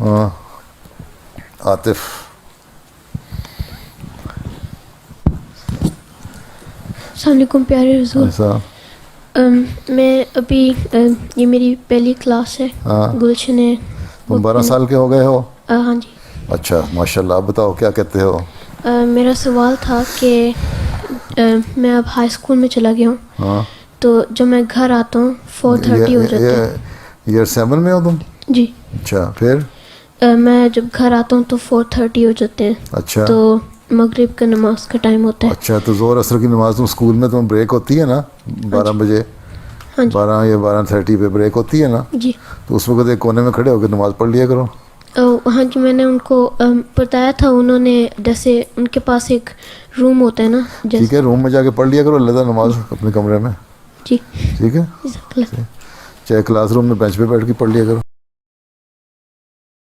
ہاں عاطف. السلام علیکم پیارے رسول. ایسا میں ابھی یہ میری پہلی کلاس ہے گلشن ہے. تم 12 سال کے ہو گئے ہو؟ ہاں جی. اچھا ماشاء اللہ. آپ بتاؤ کیا کہتے ہو؟ میرا سوال تھا کہ میں اب ہائی اسکول میں چلا گیا ہوں. ہاں تو جب میں گھر آتا ہوں 4:30 ہو جاتا ہے. ایئر 7 میں ہو تم؟ جی. اچھا پھر؟ میں جب گھر آتا ہوں تو 4:30 ہو جاتے ہیں. اچھا تو مغرب کا نماز کا ٹائم ہوتا ہے. اچھا تو ظہر عصر کی نماز تم اسکول میں تم بریک ہوتی ہے نا 12 بجے؟ ہاں جی. 12 یا 12:30 پہ بریک ہوتی ہے نا؟ جی. تو اس وقت ایک کونے میں کھڑے ہو کے نماز پڑھ لیا کرو. ہاں جی. میں نے ان کو بتایا تھا. انہوں نے جیسے ان کے پاس ایک روم ہوتا ہے نا جیسے. ٹھیک ہے روم میں جا کے پڑھ لیا کرو اللہ نماز اپنے کمرے میں. جی ٹھیک ہے جزاک اللہ. چاہے کلاس روم میں بینچ پہ بیٹھ کے پڑھ لیا کرو.